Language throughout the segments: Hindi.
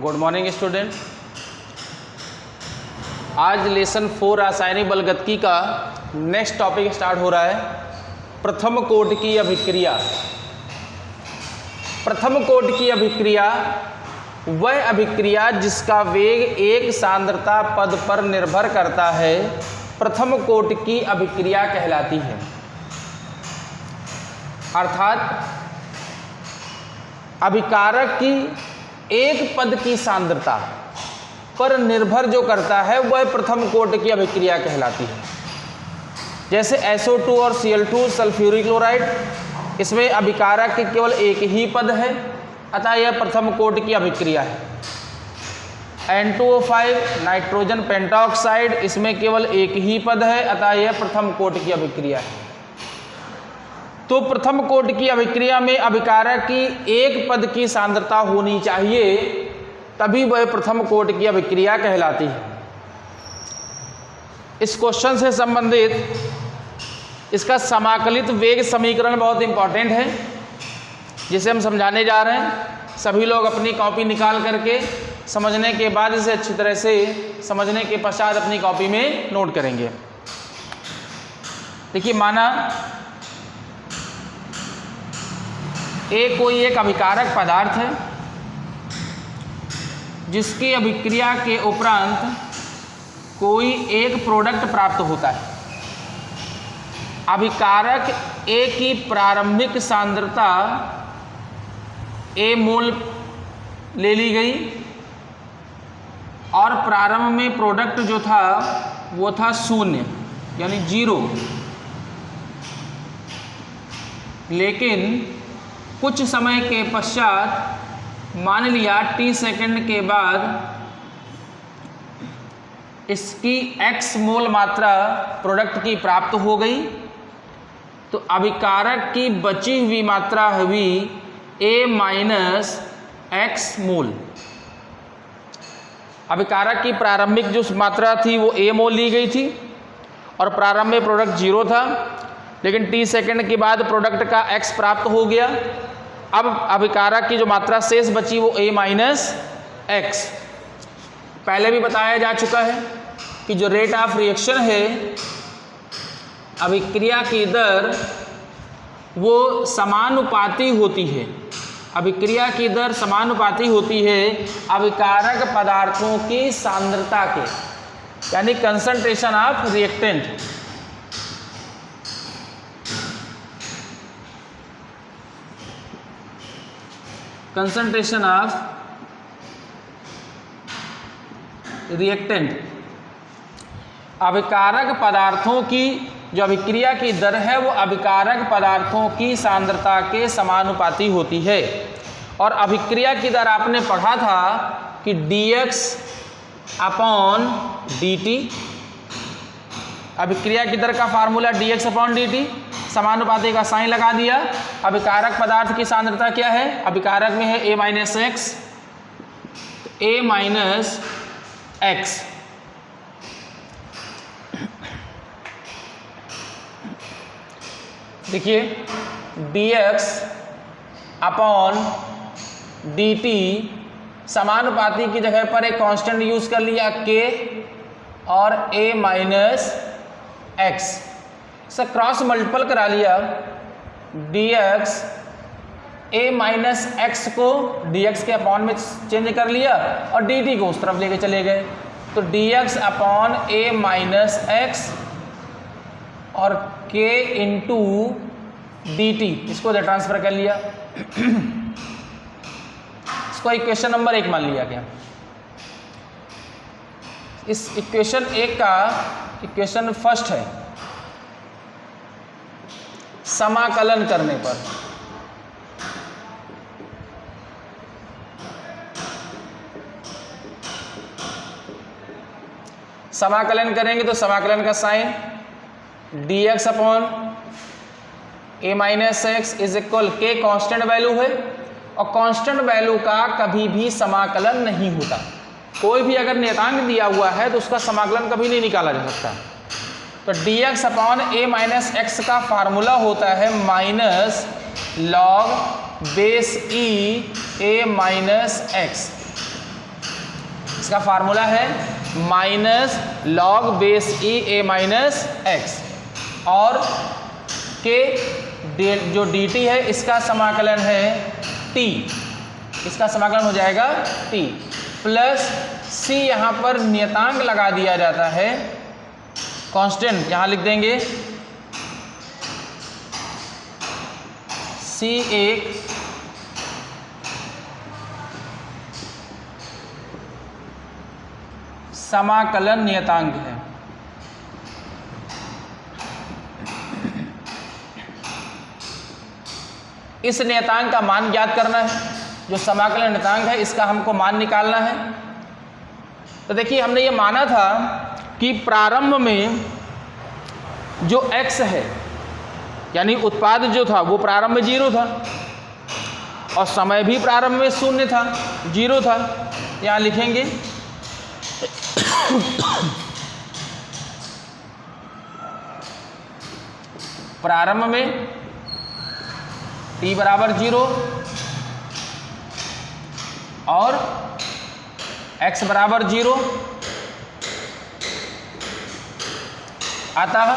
Good morning student. आज लेसन 4 रासायनिक बलगतिकी का नेक्स्ट टॉपिक स्टार्ट हो रहा है, प्रथम कोटि की अभिक्रिया। प्रथम कोटि की अभिक्रिया वह अभिक्रिया जिसका वेग एक सांद्रता पद पर निर्भर करता है, प्रथम कोटि की अभिक्रिया कहलाती है। अर्थात अभिकारक की एक पद की सांद्रता पर निर्भर जो करता है वह प्रथम कोटि की अभिक्रिया कहलाती है। जैसे SO2 और Cl2 सल्फ्यूरिक क्लोराइड, इसमें अभिकारक के केवल एक ही पद है, अतः यह प्रथम कोटि की अभिक्रिया है। N2O5 नाइट्रोजन पेंटाऑक्साइड, इसमें केवल एक ही पद है, अतः यह प्रथम कोटि की अभिक्रिया है। तो प्रथम कोटि की अभिक्रिया में अभिकारक की एक पद की सांद्रता होनी चाहिए, तभी वह प्रथम कोटि की अभिक्रिया कहलाती है। इस क्वेश्चन से संबंधित इसका समाकलित वेग समीकरण बहुत इंपॉर्टेंट है, जिसे हम समझाने जा रहे हैं। सभी लोग अपनी कॉपी निकाल करके समझने के बाद इसे अच्छी तरह से समझने के पश्चात अपनी कॉपी में नोट करेंगे। देखिए, माना कोई एक अभिकारक पदार्थ है जिसकी अभिक्रिया के उपरांत कोई एक प्रोडक्ट प्राप्त होता है। अभिकारक A की प्रारंभिक सांद्रता A मोल ले ली गई और प्रारंभ में प्रोडक्ट जो था वो था 0 यानी 0। लेकिन कुछ समय के पश्चात मान लिया T सेकंड के बाद इसकी X मोल मात्रा प्रोडक्ट की प्राप्त हो गई, तो अभिकारक की बची हुई मात्रा हुई A माइनस X मोल। अभिकारक की प्रारंभिक जो मात्रा थी वो A मोल ली गई थी और प्रारंभ में प्रोडक्ट 0 था, लेकिन T सेकंड के बाद प्रोडक्ट का X प्राप्त हो गया। अब अभिकारक की जो मात्रा शेष बची वो A माइनस X। पहले भी बताया जा चुका है कि जो रेट ऑफ रिएक्शन है, अभिक्रिया की दर वो समानुपाती होती है। अभिक्रिया की दर समानुपाती होती है अभिकारक पदार्थों की सांद्रता के, यानी concentration of reactant. Concentration of reactant. अभिकारक पदार्थों की जो अभिक्रिया की दर है वो अभिकारक पदार्थों की सांद्रता के समानुपाती होती है। और अभिक्रिया की दर आपने पढ़ा था कि dx अपॉन dt। अभिक्रिया की दर का फार्मूला dx अपॉन dt, समानुपाती का साइन लगा दिया। अभिकारक पदार्थ की सांद्रता क्या है? अभिकारक में है A minus x, A minus x. देखिए, dx अपॉन dt समानुपाती की जगह पर एक कांस्टेंट यूज कर लिया k और A माइनस एक्स से क्रॉस मल्टीपल करा लिया। dx A माइनस एक्स को dx के अपॉन में चेंज कर लिया और dt को उस तरफ लेके चले गए, तो dx upon A minus x और k इंटू dt, इसको ट्रांसफर कर लिया। इसको इक्वेशन नंबर 1 मान लिया गया। इस इक्वेशन 1 का इक्वेशन फर्स्ट है। समाकलन करने पर समाकलन करेंगे तो समाकलन का sign dx upon A minus x is equal k constant value है, और कांस्टेंट वैल्यू का कभी भी समाकलन नहीं होता। कोई भी अगर नियतांक दिया हुआ है तो उसका समाकलन कभी नहीं निकाला जा सकता। तो dx upon A minus x का फार्मूला होता है minus log base E A minus x. इसका फार्मूला है माइनस लॉग बेस ई ए माइनस एक्स, और के जो डी टी है इसका समाकलन है टी, इसका समाकलन हो जाएगा टी, प्लस सी यहाँ पर नियतांक लगा दिया जाता है, कांस्टेंट यहाँ लिख देंगे सी एक समाकलन नियतांक है। इस नियतांक का मान ज्ञात करना है, जो समाकलन नियतांक है इसका हमको मान निकालना है। तो देखिए हमने ये माना था कि प्रारंभ में जो x है यानी उत्पाद जो था वो प्रारंभ में 0 था और समय भी प्रारंभ में 0 था, 0 था। यहाँ लिखेंगे प्रारंभ में t बराबर 0 और x बराबर 0, अतः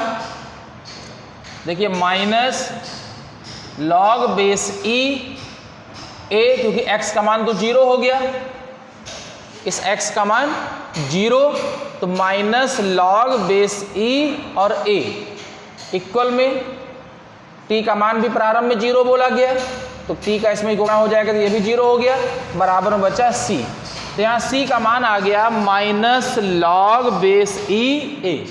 देखिए माइनस लॉग बेस ई ए, क्योंकि x का मान तो 0 हो गया, इस x का मान 0, तो माइनस लॉग बेस ई और a इक्वल में t का मान भी प्रारंभ में 0 बोला गया, तो t का इसमें गुणा हो जाएगा तो ये भी 0 हो गया, बराबर में बचा c। तो यहाँ c का मान आ गया माइनस लॉग बेस ई ए।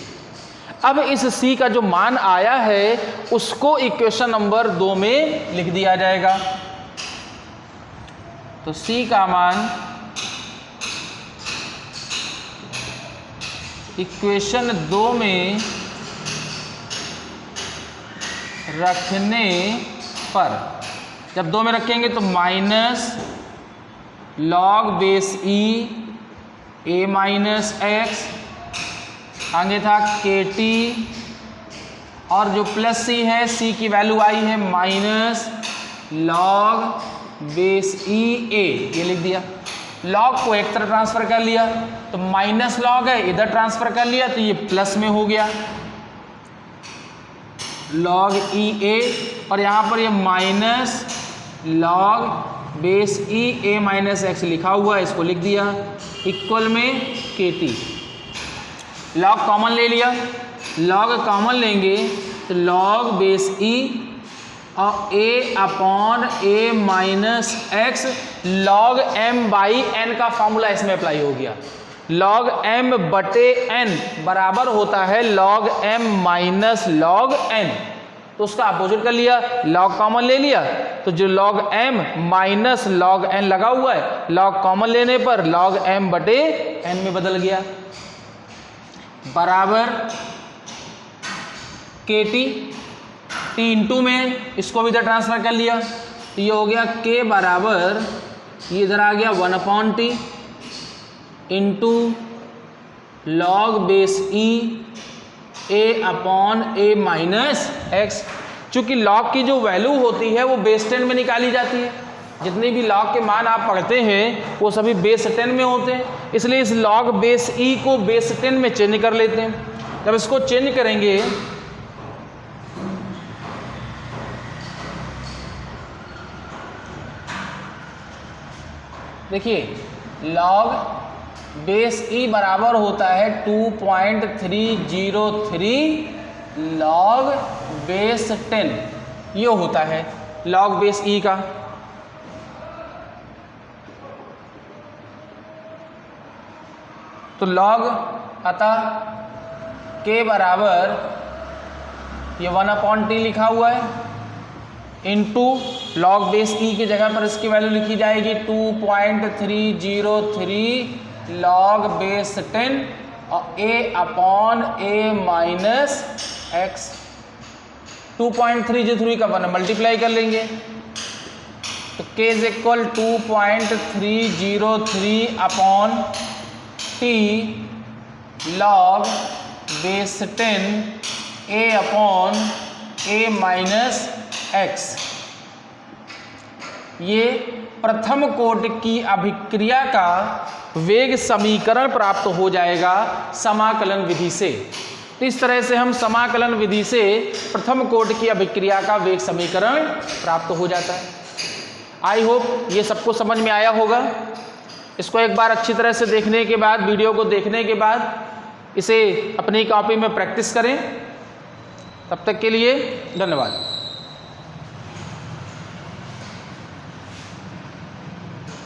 अब इस c का जो मान आया है उसको इक्वेशन नंबर 2 में लिख दिया जाएगा। तो c का मान इक्वेशन 2 में रखने पर, जब 2 में रखेंगे तो माइनस लॉग बेस ई ए माइनस एक्स, आगे था के टी, और जो प्लस सी है सी की वैल्यू आई है माइनस लॉग बेस ई ए, ये लिख दिया। लॉग को एक तरफ ट्रांसफर कर लिया तो माइनस लॉग है, इधर ट्रांसफर कर लिया तो ये प्लस में हो गया लॉग ई ए, और यहाँ पर ये माइनस लॉग बेस ई ए माइनस एक्स लिखा हुआ है, इसको लिख दिया, इक्वल में के टी। लॉग कॉमन ले लिया, लॉग कॉमन लेंगे तो लॉग बेस ई और a upon a minus x log m by n का फॉर्मूला इसमें अप्लाई हो गया। लॉग एम बटे एन बराबर होता है log m minus log n, तो उसका अपोजिट कर लिया, लॉग कॉमन ले लिया तो जो log m minus log n लगा हुआ है लॉग कॉमन लेने पर लॉग एम बटे एन में बदल गया, बराबर के टी, टी इंटू में इसको भी इधर ट्रांसफर कर लिया तो ये हो गया के बराबर, ये इधर आ गया 1/t into log base E A upon a minus x. चूँकि लॉग की जो वैल्यू होती है वो बेस 10 में निकाली जाती है, जितने भी लॉग के मान आप पढ़ते हैं वो सभी बेस 10 में होते हैं, इसलिए इस लॉग बेस ई को बेस 10 में चेंज कर लेते हैं। जब इसको चेंज करेंगे देखिए लॉग बेस ई बराबर होता है 2.303 लॉग बेस 10, ये होता है लॉग बेस ई का। तो लॉग अतः के बराबर ये 1/t लिखा हुआ है इंटू लॉग बेस ई की जगह पर इसकी वैल्यू लिखी जाएगी 2.303 लॉग बेस 10 और a upon a minus x. 2.303 का 1 मल्टीप्लाई कर लेंगे तो k is equal 2.303 upon T log base 10 A upon a minus x. ये प्रथम कोटि की अभिक्रिया का वेग समीकरण प्राप्त हो जाएगा समाकलन विधि से। तो इस तरह से हम समाकलन विधि से प्रथम कोटि की अभिक्रिया का वेग समीकरण प्राप्त हो जाता है। आई होप ये सबको समझ में आया होगा। इसको एक बार अच्छी तरह से देखने के बाद, वीडियो को देखने के बाद इसे अपनी कॉपी में प्रैक्टिस करें। तब तक के लिए धन्यवाद।